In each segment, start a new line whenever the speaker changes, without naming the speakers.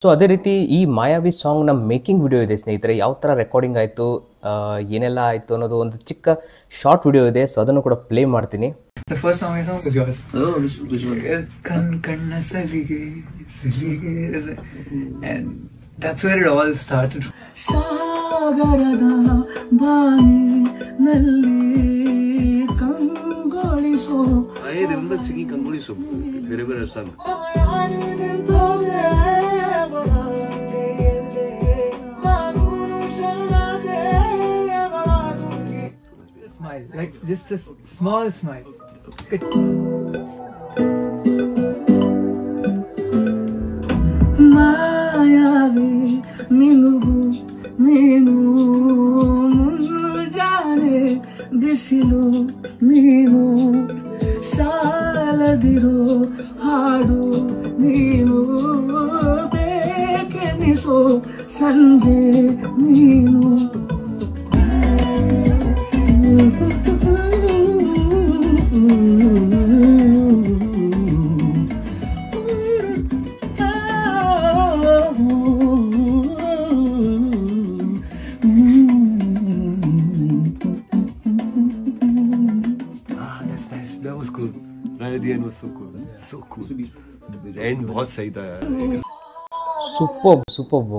So ಅದೇ ರೀತಿ ಈ ಮಾಯಾವಿ ಸಾಂಗ್ನ ಮೇಕಿಂಗ್ ವಿಡಿಯೋ ಇದೆ ಸ್ನೇಹಿತರೆ. ಯಾವ ಥರ ರೆಕಾರ್ಡಿಂಗ್ ಆಯಿತು, ಏನೆಲ್ಲ ಆಯಿತು ಅನ್ನೋದು ಒಂದು ಚಿಕ್ಕ ಶಾರ್ಟ್ ವಿಡಿಯೋ ಇದೆ. ಸೊ ಅದನ್ನು ಕೂಡ ಪ್ಲೇ ಮಾಡ್ತೀನಿ.
The first song I sang was yours.
Oh, which one?
Kanna salige, salige, and that's where it all started. Sagarada bani nalli kangoliso.
I remember singing Kangoliso. Very very song.
Smile, like just a small smile. ಮಾಯಾವಿ ಮಿನುಗು ನೀನು ಮುಂಜಾನೆ ಬಿಸಿಲು ನೀನು ಸಾಲದಿರೋ ಹಾಡು ನೀನು ಬೇಕೆನಿಸೋ ಸಂಜೆ ನೀನು
That was cool. The end was so cool. So cool. The end बहुत सही था यार.
ಸೂಪರ್ಬ್.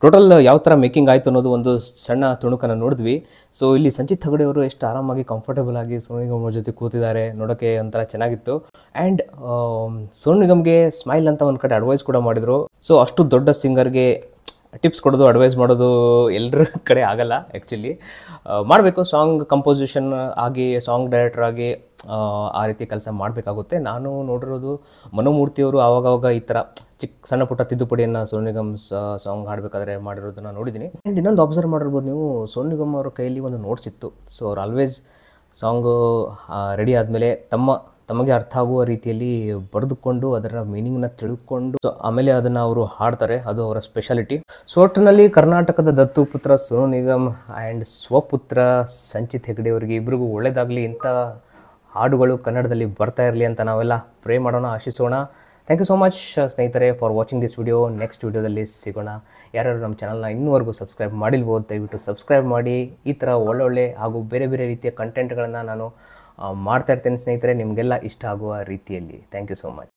ಟೋಟಲ್ ಯಾವ ಥರ ಮೇಕಿಂಗ್ ಆಯಿತು ಅನ್ನೋದು ಒಂದು ಸಣ್ಣ ತುಣುಕನ್ನು ನೋಡಿದ್ವಿ. ಸೊ ಇಲ್ಲಿ ಸಂಚಿತ್ ಹೆಗಡೆ ಅವರು ಎಷ್ಟು ಆರಾಮಾಗಿ ಕಂಫರ್ಟೇಬಲ್ ಆಗಿ ಸೋನು ನಿಗಮ್ ಅವ್ರ ಜೊತೆ ಕೂತಿದ್ದಾರೆ, ನೋಡೋಕ್ಕೆ ಒಂಥರ ಚೆನ್ನಾಗಿತ್ತು. ಆ್ಯಂಡ್ ಸೋನು ನಿಗಮ್ಗೆ ಸ್ಮೈಲ್ ಅಂತ ಒಂದು ಕಡೆ ಅಡ್ವೈಸ್ ಕೂಡ ಮಾಡಿದರು. ಸೊ ಅಷ್ಟು ದೊಡ್ಡ ಸಿಂಗರ್ಗೆ ಟಿಪ್ಸ್ ಕೊಡೋದು, ಅಡ್ವೈಸ್ ಮಾಡೋದು ಎಲ್ಲರ ಕಡೆ ಆಗಲ್ಲ ಆ್ಯಕ್ಚುಲಿ. ಮಾಡಬೇಕು, ಸಾಂಗ್ ಕಂಪೋಸಿಷನ್ ಆಗಿ ಸಾಂಗ್ ಡೈರೆಕ್ಟರ್ ಆಗಿ ಆ ರೀತಿ ಕೆಲಸ ಮಾಡಬೇಕಾಗುತ್ತೆ. ನಾನು ನೋಡಿರೋದು ಮನೋಮೂರ್ತಿಯವರು ಆವಾಗವಾಗ ಈ ಥರ ಸಣ್ಣ ಪುಟ್ಟ ತಿದ್ದುಪಡಿಯನ್ನು ಸೋನು ನಿಗಮ್ ಸಾಂಗ್ ಹಾಡಬೇಕಾದ್ರೆ ಮಾಡಿರೋದನ್ನು ನೋಡಿದ್ದೀನಿ. ಆ್ಯಂಡ್ ಇನ್ನೊಂದು ಅಬ್ಸರ್ವ್ ಮಾಡಿರ್ಬೋದು ನೀವು, ಸೋನು ನಿಗಮ್ ಅವರ ಕೈಯಲ್ಲಿ ಒಂದು ನೋಟ್ಸ್ ಇತ್ತು. ಸೊ ಅವ್ರು ಆಲ್ವೇಸ್ ಸಾಂಗು ರೆಡಿ ಆದಮೇಲೆ ತಮಗೆ ಅರ್ಥ ಆಗುವ ರೀತಿಯಲ್ಲಿ ಬರೆದುಕೊಂಡು ಅದರ ಮೀನಿಂಗ್ನ ತಿಳ್ಕೊಂಡು ಸೊ ಆಮೇಲೆ ಅದನ್ನು ಅವರು ಹಾಡ್ತಾರೆ. ಅದು ಅವರ ಸ್ಪೆಷಾಲಿಟಿ. ಸೊ ಒಟ್ಟಿನಲ್ಲಿ ಕರ್ನಾಟಕದ ದತ್ತು ಪುತ್ರ ಸೋನು ನಿಗಮ್ ಆ್ಯಂಡ್ ಸ್ವಪುತ್ರ ಸಂಚಿತ್ ಹೆಗಡೆ ಅವರಿಗೆ ಇಬ್ಬರಿಗೂ ಒಳ್ಳೆಯದಾಗಲಿ, ಇಂಥ ಹಾಡುಗಳು ಕನ್ನಡದಲ್ಲಿ ಬರ್ತಾ ಇರಲಿ ಅಂತ ನಾವೆಲ್ಲ ಪ್ರೇ ಮಾಡೋಣ, ಆಶಿಸೋಣ. ಥ್ಯಾಂಕ್ ಯು ಸೋ ಮಚ್ ಸ್ನೇಹಿತರೆ for watching this video. Next ವಿಡಿಯೋದಲ್ಲಿ ಸಿಗೋಣ. ಯಾರ್ಯಾರು ನಮ್ಮ ಚಾನಲ್ನ ಇನ್ನೂವರೆಗೂ ಸಬ್ಸ್ಕ್ರೈಬ್ ಮಾಡಿಲ್ಬೋದು ದಯವಿಟ್ಟು ಸಬ್ಸ್ಕ್ರೈಬ್ ಮಾಡಿ. ಈ ಥರ ಒಳ್ಳೊಳ್ಳೆ ಹಾಗೂ ಬೇರೆ ಬೇರೆ ರೀತಿಯ ಕಂಟೆಂಟ್ಗಳನ್ನು ನಾನು ಮಾಡ್ತಾ ಇರ್ತೇನೆ ಸ್ನೇಹಿತರೆ, ನಿಮಗೆಲ್ಲ ಇಷ್ಟ ಆಗುವ ರೀತಿಯಲ್ಲಿ. Thank you so much.